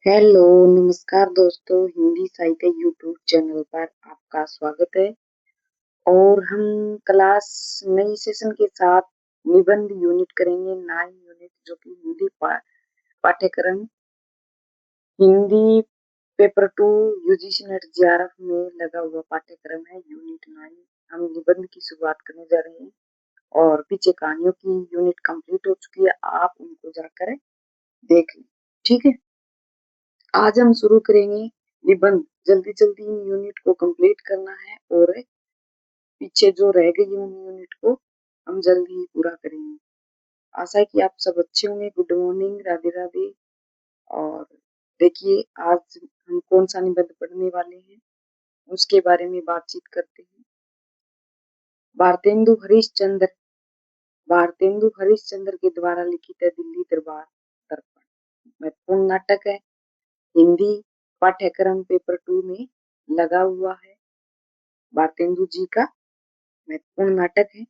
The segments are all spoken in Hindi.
हेलो, नमस्कार दोस्तों, हिंदी साहित्य यूट्यूब चैनल पर आपका स्वागत है। और हम क्लास नई सेशन के साथ निबंध यूनिट करेंगे, 9 यूनिट, जो कि हिंदी पाठ्यक्रम Hindi paper 2 UGC net JRF में लगा हुआ पाठ्यक्रम है। यूनिट 9 हम निबंध की शुरुआत करने जा रहे हैं और पीछे कहानियों की यूनिट कंप्लीट हो चुकी है, आप उनको जाकर देख लें। ठीक है, आज हम शुरू करेंगे निबंध। जल्दी जल्दी इन यूनिट को कंप्लीट करना है और पीछे जो रह गई उन यूनिट को हम जल्दी ही पूरा करेंगे। आशा है कि आप सब अच्छे होंगे। Good morning, Radhe Radhe. और देखिए, आज हम कौन सा निबंध पढ़ने वाले हैं उसके बारे में बातचीत करते हैं। भारतेंदु हरिश्चंद्र भारतेंदु हरिश्चंद्र के द्वारा लिखित है दिल्ली दरबार दर्पण। महत्वपूर्ण नाटक है, हिंदी पाठ्यक्रम पेपर 2 में लगा हुआ है। भारतेंदु जी का महत्वपूर्ण नाटक है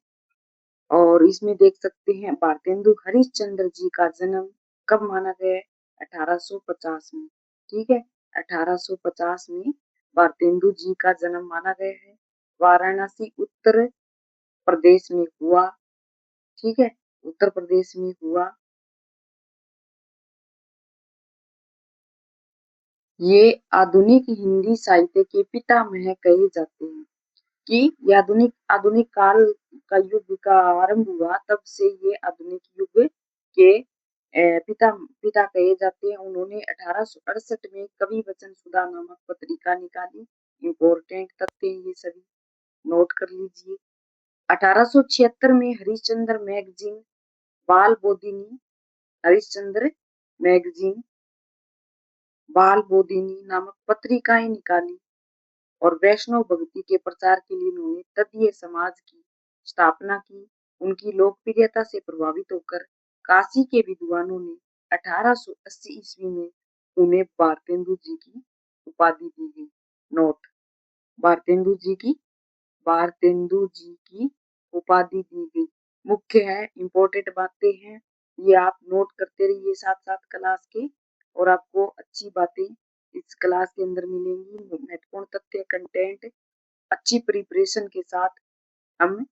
और इसमें देख सकते हैं भारतेंदु हरिश्चंद्र जी का जन्म कब माना गया है? 1850 में। ठीक है, 1850 में भारतेंदु जी का जन्म माना गया है। वाराणसी उत्तर प्रदेश में हुआ। ठीक है, उत्तर प्रदेश में हुआ। ये आधुनिक हिंदी साहित्य के पितामह कहे जाते हैं। कि ये आधुनिक आधुनिक काल का युग का आरंभ हुआ, तब से ये आधुनिक युग के पिता पिता कहे जाते हैं। उन्होंने 1868 में कवि वचन सुधा नामक पत्रिका निकाली। इम्पोर्टेंट तथ्य ये सभी नोट कर लीजिए। 1876 में हरिश्चंद्र मैगजीन बाल बोधिनी हरिश्चंद्र मैगजीन बाल बोधिनी नामक पत्रिकाएं निकाली और वैष्णव भक्ति के प्रचार के लिए उन्होंने तदीय समाज की स्थापना की। उनकी लोकप्रियता से प्रभावित होकर काशी के विद्वानों ने 1880 ईस्वी में उन्हें भारतेंदु जी की उपाधि दी गई। नोट, भारतेंदु जी की भारतेंदु जी की उपाधि दी गई। मुख्य है, इंपॉर्टेंट बातें हैं, ये आप नोट करते रहिए साथ साथ क्लास के, और आपको अच्छी बातें इस क्लास के अंदर मिलेंगी। महत्वपूर्ण तथ्य, कंटेंट अच्छी प्रिपरेशन के साथ हम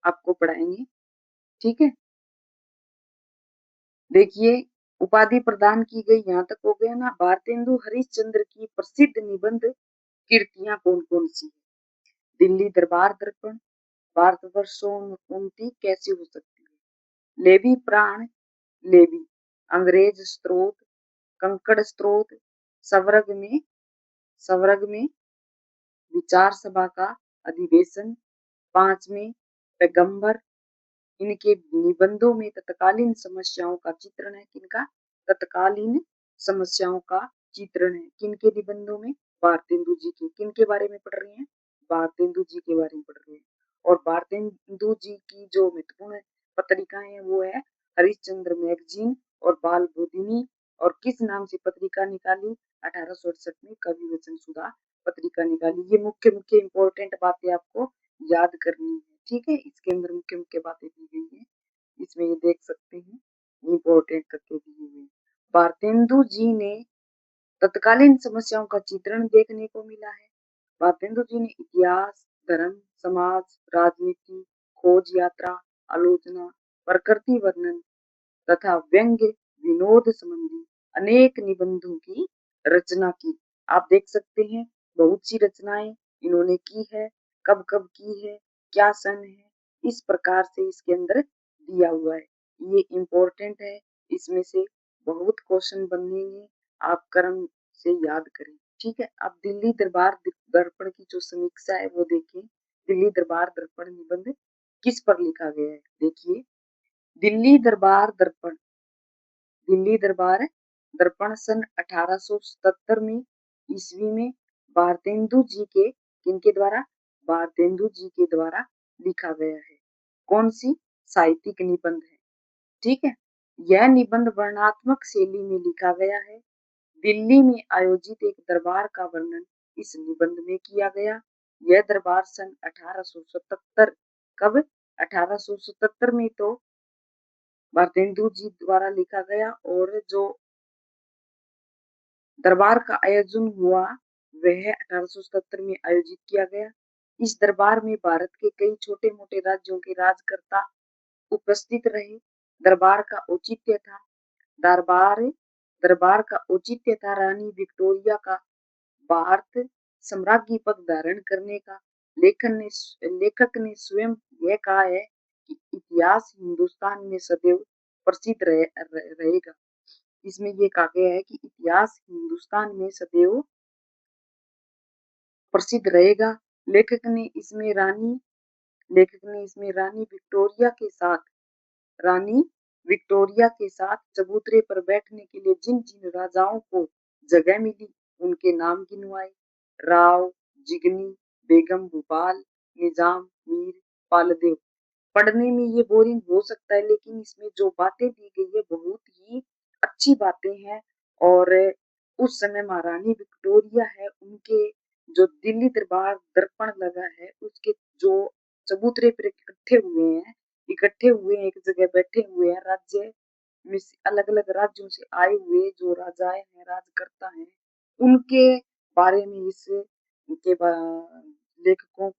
आपको पढ़ाएंगे। ठीक है, देखिए, उपाधि प्रदान की गई, यहाँ तक हो गया ना। भारतेंदु हरिश्चंद्र की प्रसिद्ध निबंध कृतियां कौन कौन सी है? दिल्ली दरबार दर्पण, भारतवर्षोन्नति कैसे हो सकती है, लेवी प्राण, लेवी, अंग्रेज स्त्रोत, कंकड़ स्त्रोत, स्वर्ग में विचार सभा का अधिवेशन, 5 में पैगंबर। इनके निबंधों में तत्कालीन समस्याओं का चित्रण है। किनका? तत्कालीन समस्याओं का चित्रण है। किनके निबंधों में? भारतेंदु जी के। किनके बारे में पढ़ रहे हैं? भारतेंदु जी के बारे में पढ़ रहे हैं। और भारतेंदु जी की जो महत्वपूर्ण पत्रिकाएं हैं वो है हरिश्चंद्र मैगजीन और बाल बोधिनी। और किस नाम से पत्रिका निकाली? 1868 में कवि वचन सुधा पत्रिका निकाली। ये मुख्य मुख्य इंपॉर्टेंट बातें आपको याद करनी है। ठीक है, इसके अंदर मुख्य मुख्य बातें दी गई है, इसमें ये देख सकते हैं इंपॉर्टेंट तथ्य दिए हुए। भारतेंदु जी ने तत्कालीन समस्याओं का चित्रण देखने को मिला है। भारतेंदु जी ने इतिहास, धर्म, समाज, राजनीति, खोज यात्रा, आलोचना, प्रकृति वर्णन तथा व्यंग्य विनोद संबंधी अनेक निबंधों की रचना की। आप देख सकते हैं बहुत सी रचनाएं इन्होंने की है। कब कब की है, क्या सन है, इस प्रकार से इसके अंदर दिया हुआ है। ये इम्पोर्टेंट है, इसमें से बहुत क्वेश्चन बनेंगे, आप क्रम से याद करें। ठीक है, अब दिल्ली दरबार दर्पण की जो समीक्षा है वो देखें। दिल्ली दरबार दर्पण निबंध किस पर लिखा गया है? देखिए, दिल्ली दरबार दर्पण दिल्ली दरबार दर्पण सन 1877 में ईस्वी में भारतेंदु जी के किनके द्वारा? भारतेंदु जी के द्वारा लिखा गया है। कौन सी? साहित्यिक निबंध है। ठीक है, यह निबंध वर्णनात्मक शैली में लिखा गया है। दिल्ली में आयोजित एक दरबार का वर्णन इस निबंध में किया गया। यह दरबार सन 1877, कब? 1877 में तो भारतेंदु जी द्वारा लिखा गया। और जो दरबार का आयोजन हुआ वह 1877 में आयोजित किया गया। इस दरबार में भारत के कई छोटे मोटे राज्यों के राजकर्ता उपस्थित रहे। दरबार का औचित्य था दरबार दरबार का औचित्य था रानी विक्टोरिया का भारत सम्राज्ञी पद धारण करने का। लेखक ने स्वयं यह कहा है कि इतिहास हिंदुस्तान में सदैव प्रसिद्ध रहेगा। इसमें ये कहा गया है कि इतिहास हिंदुस्तान में सदैव प्रसिद्ध रहेगा। लेखक ने इसमें रानी लेखक ने इसमें रानी विक्टोरिया के साथ चबूतरे पर बैठने के लिए जिन जिन राजाओं को जगह मिली उनके नाम गिनवाए। राव, जिगनी, बेगम भूपाल, निजाम, मीर, पालदेव। पढ़ने में ये बोरिंग हो सकता है लेकिन इसमें जो बातें दी गई है बहुत ही अच्छी बातें हैं। और उस समय महारानी विक्टोरिया है उनके जो दिल्ली दरबार दर्पण लगा है उसके जो चबूतरे पर इकट्ठे हुए हैं, एक जगह बैठे हुए हैं, राज्य में अलग अलग राज्यों से आए हुए जो राजाएं हैं राजकर्ता हैं उनके बारे में इस के लेखकों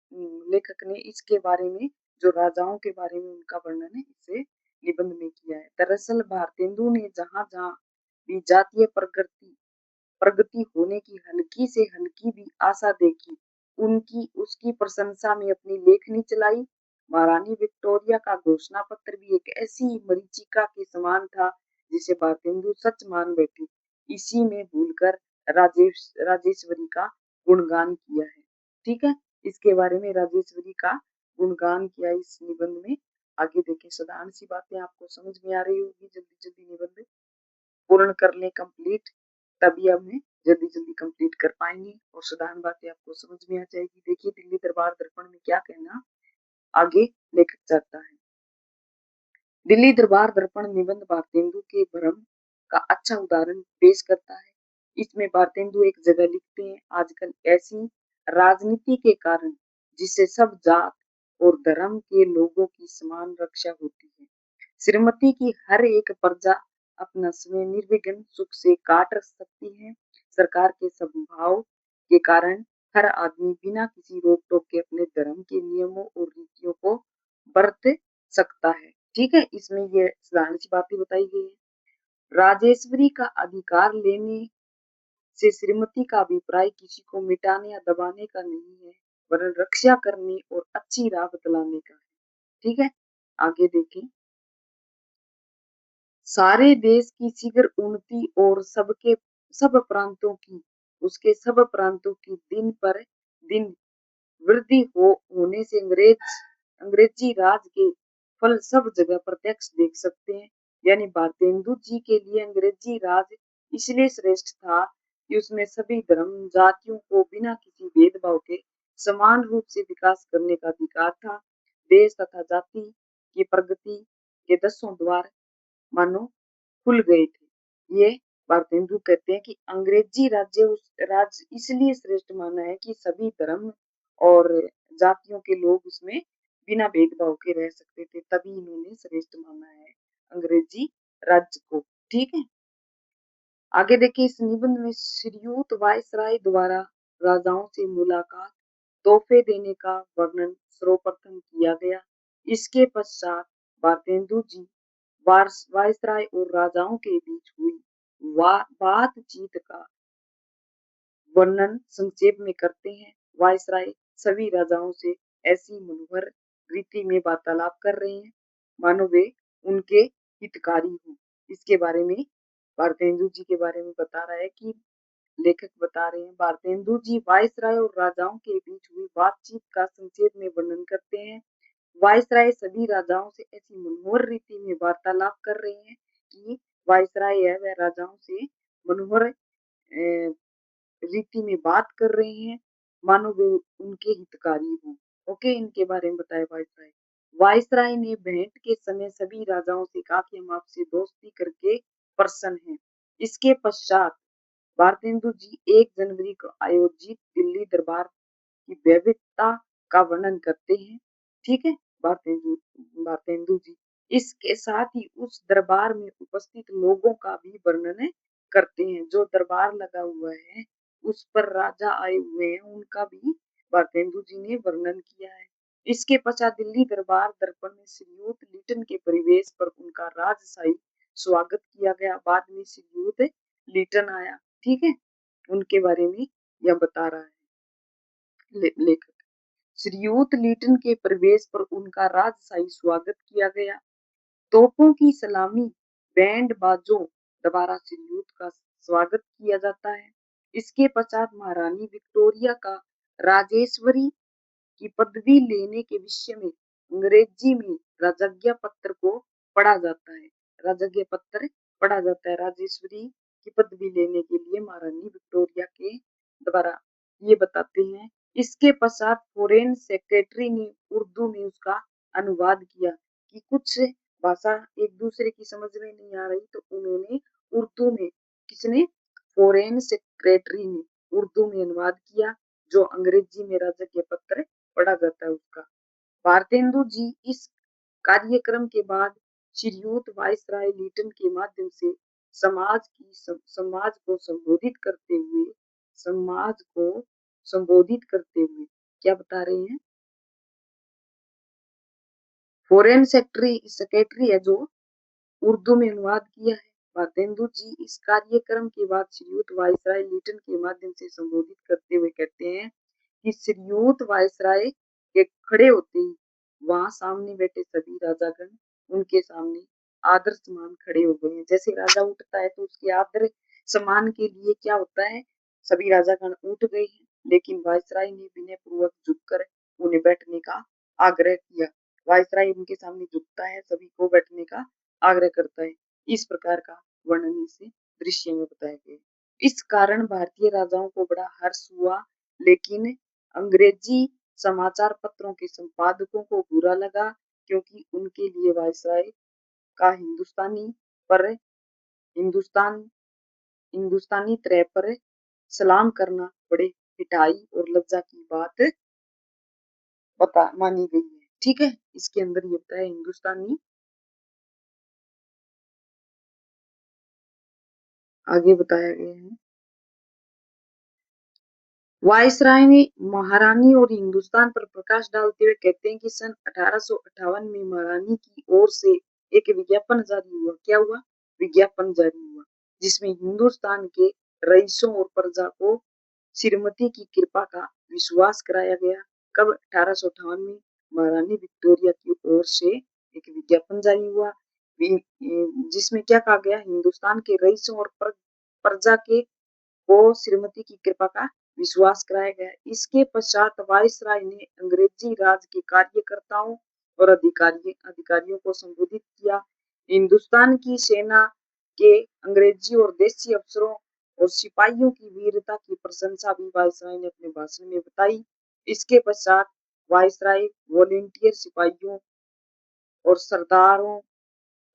लेखक ने इसके बारे में जो राजाओं के बारे में उनका वर्णन है इसे निबंध में किया है। दरअसल भारतेंदु ने जहां जहां भी जातीय प्रगति होने की हल्की से हल्की भी आशा देखी उनकी उसकी प्रशंसा में अपनी लेखनी चलाई। महारानी विक्टोरिया का घोषणा पत्र भी एक ऐसी मरीचिका के समान था जिसे भारतेंदु सच मान बैठी। इसी में भूलकर राजेश्वरी का गुणगान किया है। ठीक है, इसके बारे में राजेश्वरी का गुणगान किया इस निबंध में। आगे देखें, साधारण सी बातें आपको समझ में आ रही होगी। जल्दी जल्दी निबंध पूर्ण कर लें कंप्लीट, तभी हमें जल्दी जल्दी कंप्लीट कर पाएंगे और साधारण बातें आपको समझ में आ जाएगी। देखिए दिल्ली दरबार दर्पण में क्या कहना आगे लेखक चाहता है। दिल्ली दरबार दर्पण निबंध भारतेंदु के भ्रम का अच्छा उदाहरण पेश करता है। इसमें भारतेंदु एक जगह लिखते हैं, आजकल ऐसी राजनीति के कारण जिससे सब जात और धर्म के लोगों की समान रक्षा होती है, श्रीमती की हर एक प्रजा अपना समय निर्विघ्न सुख से काट सकती है। सरकार के स्वभाव के कारण हर आदमी बिना किसी रोक टोक के अपने धर्म के नियमों और रीतियों को बरत सकता है। ठीक है, इसमें ये साधारण सी बातें बताई गई है। राजेश्वरी का अधिकार लेने से श्रीमती का अभिप्राय किसी को मिटाने या दबाने का नहीं है वरन रक्षा करने और अच्छी राह बतलाने का है। ठीक है, आगे देखें। सारे देश की शीघ्र उन्नति और सब प्रांतों की दिन पर दिन वृद्धि होने से अंग्रेजी राज के फल सब जगह प्रत्यक्ष देख सकते हैं। यानी भारतेंदु जी के लिए अंग्रेजी राज इसलिए श्रेष्ठ था कि उसमें सभी धर्म जातियों को बिना किसी भेदभाव के समान रूप से विकास करने का अधिकार था। देश तथा जाति की प्रगति के 10 द्वार मानो खुल गए थे। ये भारतेंदु कहते हैं कि अंग्रेजी राज्य इसलिए श्रेष्ठ माना है कि सभी धर्म और जातियों के लोग उसमें बिना भेदभाव के रह सकते थे, तभी इन्होंने श्रेष्ठ माना है अंग्रेजी राज्य को। ठीक है, आगे देखिए। इस निबंध में श्रीयुत वायसराय द्वारा राजाओं से मुलाकात तोहफे देने का वर्णन सर्वप्रथम किया गया। इसके पश्चात भारतेंदु जी वायसराय और राजाओं के बीच हुई बातचीत का वर्णन संक्षेप में करते हैं। वायसराय सभी राजाओं से ऐसी मनोहर रीति में वार्तालाप कर रहे हैं मानो वे उनके हितकारी हों। इसके बारे में भारतेंदु जी के बारे में बता रहा है कि लेखक बता रहे हैं, भारतेंदु जी वायसराय और राजाओं के बीच हुई बातचीत का संक्षेप में वर्णन करते हैं। वायसराय सभी राजाओं से ऐसी मनोहर रीति में वार्तालाप कर रहे हैं कि वायसराय है वह राजाओं से मनोहर रीति में बात कर रहे हैं मानो वे उनके हितकारी हों। ओके, इनके बारे में बताया वायसराय। वायसराय ने भेंट के समय सभी राजाओं से कहा कि हम आपसे दोस्ती करके प्रसन्न हैं। इसके पश्चात भारतेंदु जी 1 जनवरी को आयोजित दिल्ली दरबार की भव्यता का वर्णन करते हैं। ठीक है, भारतेंदु जी इसके साथ ही उस दरबार में उपस्थित लोगों का भी वर्णन करते हैं। जो दरबार लगा हुआ है उस पर राजा आए हुए हैं उनका भी भारतेंदु जी ने वर्णन किया है। इसके पश्चात दिल्ली दरबार दर्पण में श्रीयुत लिटन के परिवेश पर उनका राजशाही स्वागत किया गया। बाद में श्रीयुत लिटन आया, ठीक है, उनके बारे में यह बता रहा है लेखक। श्रीयुत लिटन के प्रवेश पर उनका राजशाही स्वागत किया गया। तोपों की सलामी, बैंड बाजों द्वारा श्रीयुत का स्वागत किया जाता है। इसके पश्चात महारानी विक्टोरिया का राजेश्वरी की पदवी लेने के विषय में अंग्रेजी में राजज्ञा पत्र को पढ़ा जाता है। राजज्ञा पत्र पढ़ा जाता है राजेश्वरी की पदवी लेने के लिए महारानी विक्टोरिया के द्वारा, ये बताते हैं। इसके पश्चात फॉरेन सेक्रेटरी ने उर्दू में उसका अनुवाद किया कि कुछ भाषा एक दूसरे की समझ में नहीं आ रही तो उन्होंने उर्दू में, किसने, फॉरेन सेक्रेटरी ने उर्दू में अनुवाद किया, जो अंग्रेजी में राजज्ञा पत्र पढ़ा जाता है उसका। भारतेंदु जी इस कार्यक्रम के बाद श्रीयुत वायसराय लिटन के माध्यम से समाज को संबोधित करते हुए क्या बता रहे हैं। फॉरेन सेक्रेटरी है जो उर्दू में अनुवाद किया है। भारतेंदु जी इस कार्यक्रम के बाद श्रीयुत वायसराय लिटन के माध्यम से संबोधित करते हुए कहते हैं कि श्रीयुत वायसराय के खड़े होते ही वहां सामने बैठे सभी राजागण उनके सामने आदर सम्मान खड़े हो गए हैं। जैसे राजा उठता है तो उसके आदर सम्मान के लिए क्या होता है, सभी राजागण उठ गए हैं, लेकिन वायसराय ने विनय पूर्वक झुककर उन्हें बैठने का आग्रह किया। वायसराय उनके सामने झुकता है, सभी को बैठने का आग्रह करता है। इस प्रकार का वर्णन इस दृश्य में बताया गया। इस कारण भारतीय राजाओं को बड़ा हर्ष हुआ, लेकिन अंग्रेजी समाचार पत्रों के संपादकों को बुरा लगा, क्योंकि उनके लिए वायसराय का हिंदुस्तान हिंदुस्तानी तरह पर सलाम करना बड़े हिटाई और लज्जा की बात मानी गई है। ठीक है, इसके अंदर ये होता है हिंदुस्तानी, आगे बताया गया है। वायसराय ने महारानी और हिंदुस्तान पर प्रकाश डालते हुए कहते हैं कि सन 1858 में महारानी की ओर से एक विज्ञापन जारी हुआ। क्या हुआ? विज्ञापन जारी हुआ, जिसमें हिंदुस्तान के रईसों और प्रजा को श्रीमती की कृपा का विश्वास कराया गया। कब? 1858 में महारानी विक्टोरिया की ओर से एक विज्ञापन जारी हुआ, जिसमें क्या कहा गया, हिंदुस्तान के रईसों और प्रजा के को श्रीमती की कृपा का विश्वास कराया गया। इसके पश्चात वायसराय ने अंग्रेजी राज के कार्यकर्ताओं और अधिकारियों को संबोधित किया। हिंदुस्तान की सेना के अंग्रेजी और देसी अफसरों और सिपाहियों की वीरता की प्रशंसा भी वायसराय ने अपने भाषण में बताई। इसके पश्चात वायसराय वॉलेंटियर सिपाहियों और सरदारों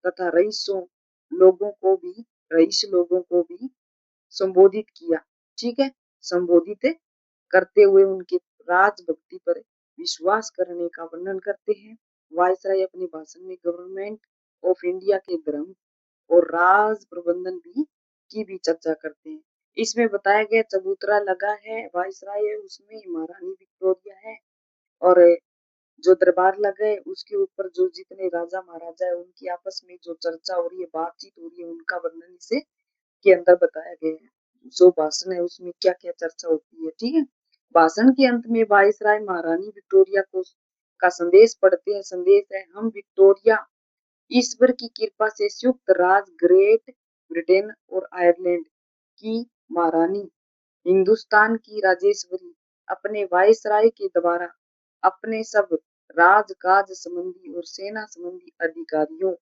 तथा रईस लोगों को भी संबोधित किया। ठीक है, संबोधित करते हुए उनके राजभक्ति पर विश्वास करने का वर्णन करते हैं। वायसराय अपने भाषण में गवर्नमेंट ऑफ इंडिया के धर्म और राज प्रबंधन की भी चर्चा करते हैं। इसमें बताया गया चबूतरा लगा है, वायसराय है, उसमें महारानी विक्टोरिया है, और जो दरबार लगा है उसके ऊपर जो जितने राजा महाराजा है उनकी आपस में जो चर्चा हो रही है, बातचीत हो रही है, उनका वर्णन इसे के अंदर बताया गया है। जो भाषण है उसमें क्या क्या चर्चा होती है। ठीक है, भाषण के अंत में वायसराय महारानी विक्टोरिया को का संदेश पढ़ते हैं। संदेश है, हम विक्टोरिया ईश्वर की कृपा से संयुक्त राज्य ग्रेट ब्रिटेन और आयरलैंड की महारानी, हिंदुस्तान की राजेश्वरी, अपने वायसराय के द्वारा अपने सब राजकाज संबंधी और सेना संबंधी अधिकारियों,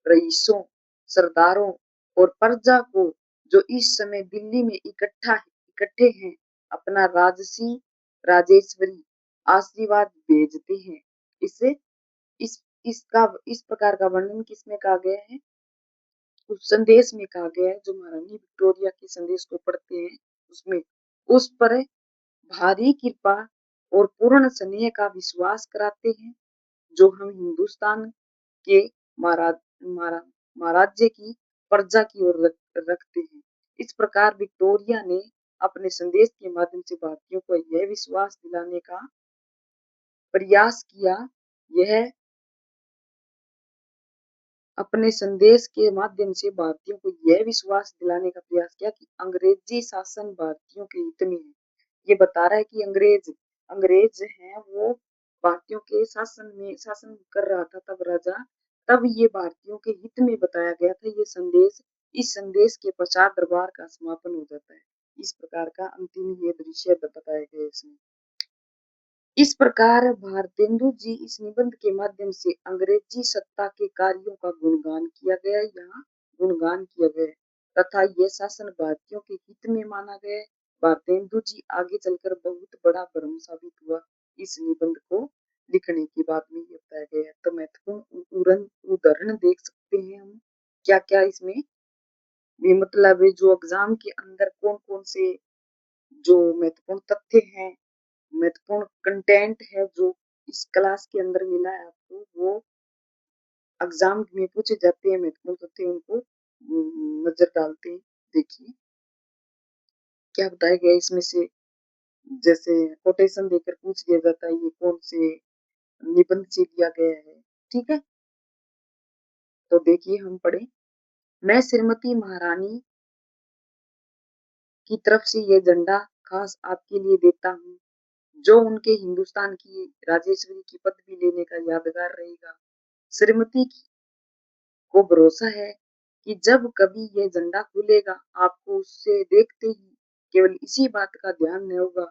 रईसों, सरदारों और प्रजा को जो इस समय दिल्ली में इकट्ठे हैं, अपना राजसी राजेश्वरी आशीर्वाद भेजते हैं। इसे इस प्रकार का वर्णन किसमें कहा गया है? उस संदेश में कहा गया है, जो महारानी विक्टोरिया के संदेश को पढ़ते हैं उसमें उस पर भारी कृपा और पूर्ण स्नेह का विश्वास कराते हैं, जो हम हिंदुस्तान के महाराज महाराज्य की प्रजा की ओर रखते हैं। इस प्रकार विक्टोरिया ने अपने संदेश के माध्यम से भारतीयों को यह विश्वास दिलाने का प्रयास किया यह अपने संदेश के माध्यम से भारतीयों को यह विश्वास दिलाने का प्रयास किया कि अंग्रेजी शासन भारतीयों के हित में है। ये बता रहा है कि अंग्रेज हैं वो भारतीयों के शासन कर रहा था तब राजा, तब ये भारतीयों के हित में बताया गया था ये संदेश। इस संदेश के पश्चात दरबार का समापन हो जाता है। इस प्रकार का अंतिम ये दृश्य बताया गया इसमें। इस प्रकार भारतेंदु जी इस निबंध के माध्यम से अंग्रेजी सत्ता के कार्यों का गुणगान किया गया, यहाँ गुणगान किया गया तथा यह शासन भारतीयों के हित में माना गया। भारतेंदु जी आगे चलकर बहुत बड़ा भ्रम साबित हुआ इस निबंध को लिखने के बाद में ये बताया गया। तो महत्वपूर्ण उदाहरण देख सकते हैं हम क्या क्या इसमें भी, मतलब जो एग्जाम के अंदर कौन कौन से जो महत्वपूर्ण तथ्य हैं, महत्वपूर्ण कंटेंट है जो इस क्लास के अंदर मिला है आपको, वो एग्जाम में पूछे जाते हैं। महत्वपूर्ण तथ्य उनको नजर डालते हैं। देखिए क्या बताया गया इसमें से, जैसे कोटेशन देकर पूछ लिया जाता है ये कौन से निबंध से लिया गया है। ठीक है, तो देखिए हम पढ़े, मैं श्रीमती महारानी की तरफ से ये झंडा खास आपके लिए देता हूँ, जो उनके हिंदुस्तान की राजेश्वरी की पदवी लेने का यादगार रहेगा। श्रीमती को भरोसा है कि जब कभी ये झंडा खुलेगा आपको उससे देखते ही केवल इसी बात का ध्यान न होगा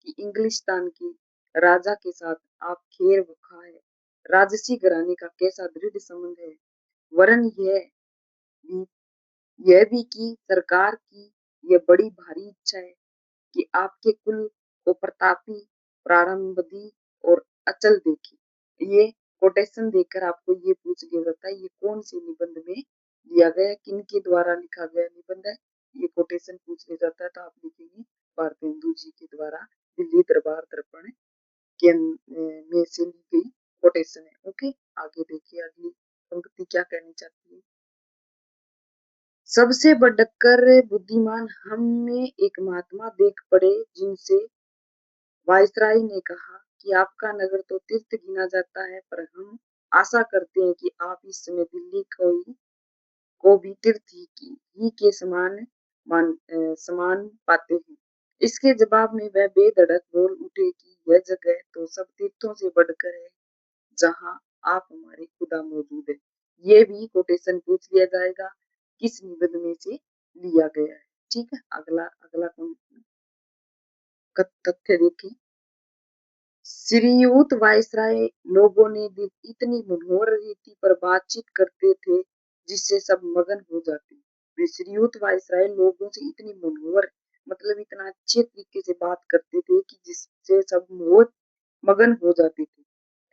कि इंग्लिस्तान के राजा के साथ आप खेर खाए राजसी घराने का कैसा दृढ़ संबंध है, वरन भी यह भी कि सरकार की यह बड़ी भारी इच्छा है कि आपके कुल को प्रतापी, प्रारंभदी और अचल देखे। ये कोटेशन देकर आपको ये पूछ लिया जाता है ये कौन से निबंध में लिया गया, किन के द्वारा लिखा गया निबंध है, ये कोटेशन पूछ लिया जाता है। तो आप लिखेंगे भारतेंदु जी के द्वारा दिल्ली दरबार दर्पण के में से ली गई कोटेशन है। ओके, आगे देखिए अगली पंक्ति क्या कहनी चाहती है। सबसे बढ़कर बुद्धिमान हम में एक महात्मा देख पड़े जिनसे वायसराय ने कहा कि आपका नगर तो तीर्थ गिना जाता है, पर हम आशा करते हैं कि आप इस समय दिल्ली को भी तीर्थ ही के समान पाते हैं। इसके जवाब में वह बेधड़क बोल उठे कि यह जगह तो सब तीर्थों से बढ़कर है जहाँ आप हमारे खुदा मौजूद है। ये भी कोटेशन पूछ लिया जाएगा किस निबंध में से लिया गया है। ठीक है, अगला अगला तथ्य देखें। श्रीयुत वायसराय लोगों ने इतनी मनोहर रीति पर बातचीत करते थे जिससे सब मगन हो जाते। वे श्रीयुत वायसराय लोगों से इतनी मनोहर मतलब इतना अच्छे तरीके से बात करते थे कि जिससे सब बहुत मगन हो जाते थे।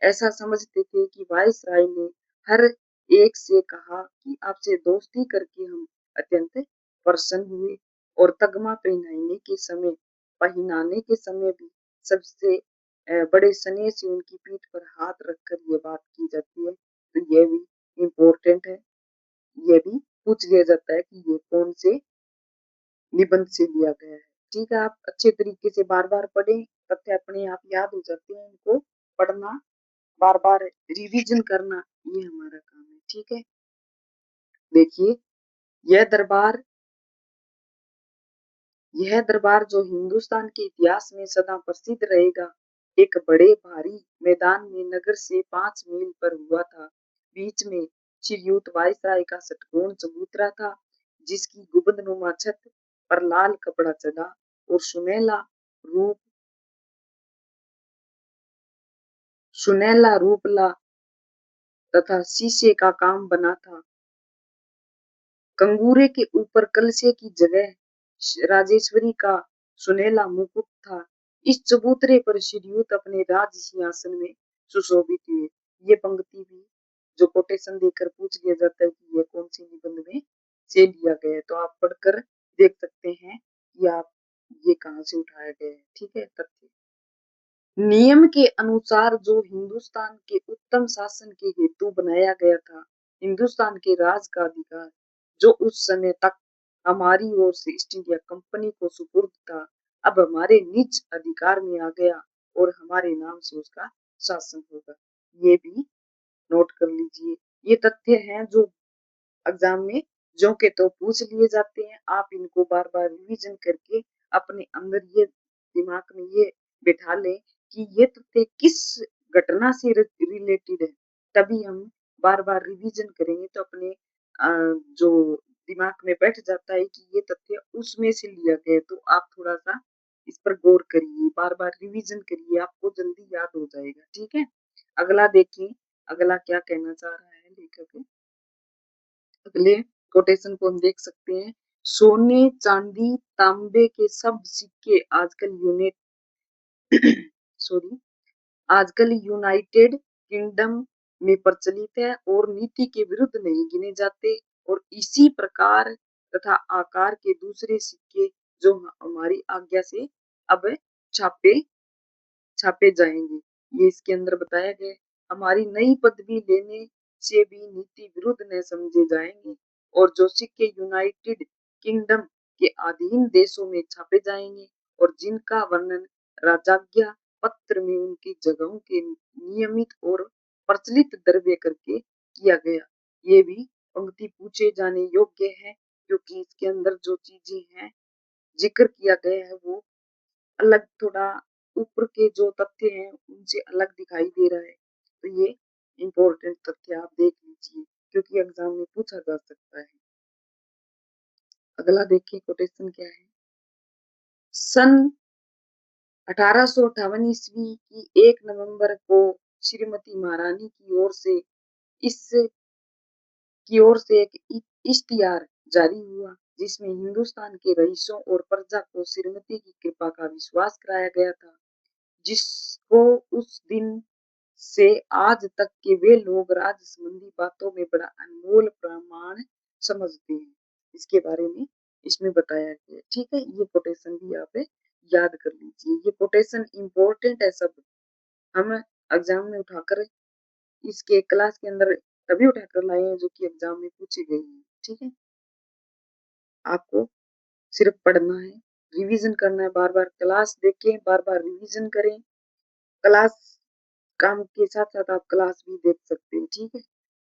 ऐसा समझते थे कि वायसराय ने हर एक से कहा कि आपसे दोस्ती करके हम अत्यंत प्रसन्न हुए, और तगमा पहनाने के समय भी सबसे बड़े स्नेह से उनकी पीठ पर हाथ रखकर ये बात की जाती है। तो ये भी इम्पोर्टेंट है, ये भी पूछ लिया जाता है कि ये कौन से निबंध से लिया गया है। ठीक है, आप अच्छे तरीके से बार बार पढ़ें, तथ्य अपने आप याद हो जाते हैं, इनको पढ़ना बार बार रिवीजन करना ये हमारा काम है। ठीक है, देखिए यह दरबार जो हिंदुस्तान के इतिहास में सदा प्रसिद्ध रहेगा, एक बड़े भारी मैदान में नगर से 5 मील पर हुआ था। बीच में श्रीयुत वायसराय का षटकोण चबूतरा था जिसकी गुंबदनुमा छत पर लाल कपड़ा चढ़ा और रूप सुनहला रूपला तथा शीशे का काम बना था। कंगूरे के ऊपर कलशे की जगह राजेश्वरी का सुनहला मुकुट था। इस चबूतरे पर श्रीयुत अपने राज सिंहासन में सुशोभित हुए। ये पंक्ति भी जो कोटेशन देकर पूछ लिया जाता है कि ये कौन सी निबंध में से लिया गया है, तो आप पढ़कर देख सकते हैं कि आप ये कहाँ से उठाया गया है। ठीक है, तथ्य नियम के अनुसार जो हिंदुस्तान के उत्तम शासन के हेतु बनाया गया था, हिंदुस्तान के राज का अधिकार जो उस समय तक हमारी ओर से ईस्ट इंडिया कंपनी को सुपुर्द था, अब हमारे निज अधिकार में आ गया और हमारे नाम से उसका शासन होगा। ये भी नोट कर लीजिए। ये तथ्य हैं जो एग्जाम में जो के तो पूछ लिए जाते हैं। आप इनको बार बार रिवीजन करके अपने अंदर ये दिमाग में ये बिठा लें कि ये तथ्य किस घटना से रिलेटेड है। तभी हम बार बार रिवीजन करेंगे तो अपने जो दिमाग में बैठ जाता है कि ये तथ्य उसमें से लिया गया है। तो आप थोड़ा सा इस पर गौर करिए, बार बार रिवीजन करिए, आपको जल्दी याद हो जाएगा। ठीक है, अगला देखिए, अगला क्या कहना चाह रहा है लेखक। अगले कोटेशन को हम देख सकते हैं। सोने चांदी तांबे के सब सिक्के आजकल यूनिट सॉरी आजकल यूनाइटेड किंगडम में प्रचलित है और नीति के विरुद्ध नहीं गिने जाते। और इसी प्रकार तथा आकार के दूसरे सिक्के जो हमारी आज्ञा से अब छापे छापे जाएंगे, ये इसके अंदर बताया गया। हमारी नई पदवी लेने से भी नीति विरुद्ध न समझे जाएंगे और जो सिक्के यूनाइटेड किंगडम के अधीन देशों में छापे जाएंगे और जिनका वर्णन राजाज्ञा पत्र में उनकी जगहों के नियमित और प्रचलित द्रव्य करके किया गया, ये भी पंक्ति पूछे जाने योग्य है क्योंकि इसके अंदर जो चीजें हैं जिक्र किया गया है वो अलग, थोड़ा ऊपर के जो तथ्य हैं उनसे अलग दिखाई दे रहा है। तो ये इम्पोर्टेंट तथ्य आप देख लीजिए क्योंकि एग्जाम में पूछा जा सकता है। अगला देखिए कोटेशन क्या है। सन 1858 ईस्वी की 1 नवंबर को श्रीमती महारानी इस की ओर से एक इश्तिहार जारी हुआ जिसमें हिंदुस्तान के रईसों और प्रजा को श्रीमती की कृपा का विश्वास कराया गया था, जिसको उस दिन से आज तक के वे लोग राज संबंधी बातों में बड़ा अनमोल प्रमाण समझते हैं। इसके बारे में इसमें बताया गया। ठीक है, ये कोटेशन भी आप याद कर लीजिए। ये कोटेशन इंपॉर्टेंट है सब, हम एग्जाम में उठाकर इसके क्लास के अंदर तभी उठाकर लाए हैं जो कि एग्जाम में पूछे गए हैं। ठीक है, आपको सिर्फ पढ़ना है, रिवीजन करना है, बार बार क्लास देखें, बार बार रिवीजन करें। क्लास काम के साथ साथ आप क्लास भी देख सकते हैं। ठीक है,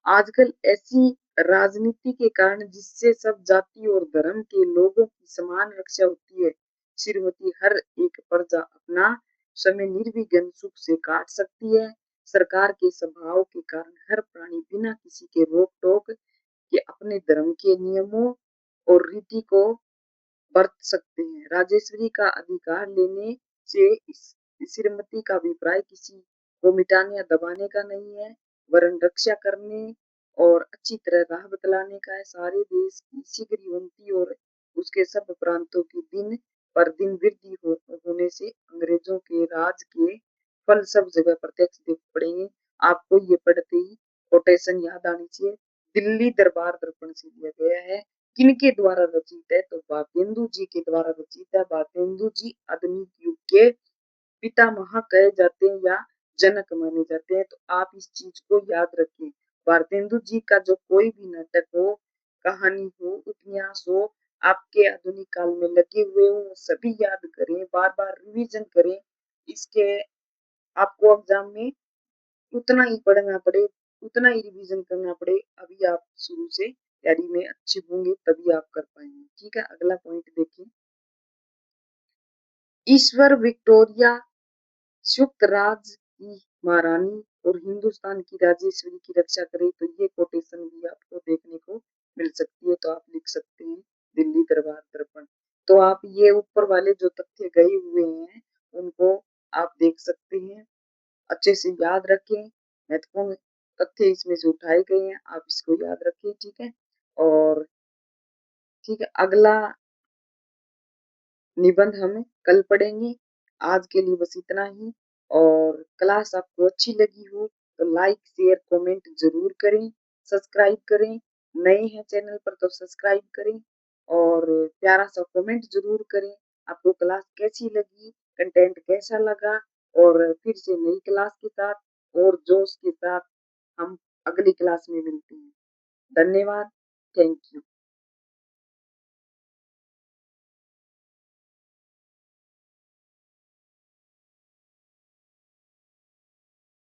आजकल ऐसी राजनीति के कारण जिससे सब जाति और धर्म के लोगों की समान रक्षा होती है, श्रीमती हर एक प्रजा अपना समय निर्विघ्न सुख से काट सकती है। सरकार के स्वभाव के कारण हर प्राणी बिना किसी के रोक टोक के अपने धर्म के नियमों और रीति को बरत सकते हैं। राजेश्वरी का अधिकार लेने से श्रीमती का अभिप्राय किसी को मिटाने या दबाने का नहीं है, वरन रक्षा करने और अच्छी तरह राह बतलाने का है। सारे देश की शीघ्र उन्नति और उसके सब प्रांतों की दिन पर दिन वृद्धि होने से अंग्रेजों के राज के फल सब जगह प्रत्यक्ष दिख पड़ेंगे। आपको ये पढ़ते ही कोटेशन याद आनी चाहिए। दिल्ली दरबार दर्पण से दिया गया है, किनके द्वारा रचित है, तो भारतेंदु जी के द्वारा रचित है। भारतेंदु जी आधुनिक युग के पितामह कहे जाते हैं या जनक माने जाते हैं, तो आप इस चीज को याद रखें। भारतेंदु जी का जो कोई भी नाटक हो, कहानी हो, उपन्यास हो, आपके आधुनिक काल में लगे हुए हो, सभी याद करें, बार बार रिवीजन करें। इसके आपको एग्जाम में उतना ही पढ़ना पड़े, उतना ही रिवीजन करना पड़े, अभी आप शुरू से तैयारी में अच्छे होंगे तभी आप कर पाएंगे। ठीक है, अगला पॉइंट देखिए। ईश्वर विक्टोरिया संयुक्त राज्य की महारानी और हिंदुस्तान की राजेश्वरी की रक्षा करे, तो ये कोटेशन भी आपको देखने को मिल सकती है। तो आप लिख सकते हैं दिल्ली दरबार दर्पण। तो आप ये ऊपर वाले जो तथ्य गए हुए हैं उनको आप देख सकते हैं, अच्छे से याद रखें। महत्वपूर्ण तथ्य इसमें से उठाए गए हैं, आप इसको याद रखें। ठीक है, और ठीक है, अगला निबंध हम कल पढ़ेंगे। आज के लिए बस इतना ही। और क्लास आपको अच्छी लगी हो तो लाइक शेयर कमेंट जरूर करें, सब्सक्राइब करें। नए हैं चैनल पर तो सब्सक्राइब करें और प्यारा सा कमेंट जरूर करें। आपको क्लास कैसी लगी, कंटेंट कैसा लगा, और फिर से नई क्लास के साथ और जोश के साथ हम अगली क्लास में मिलते हैं। धन्यवाद, थैंक यू।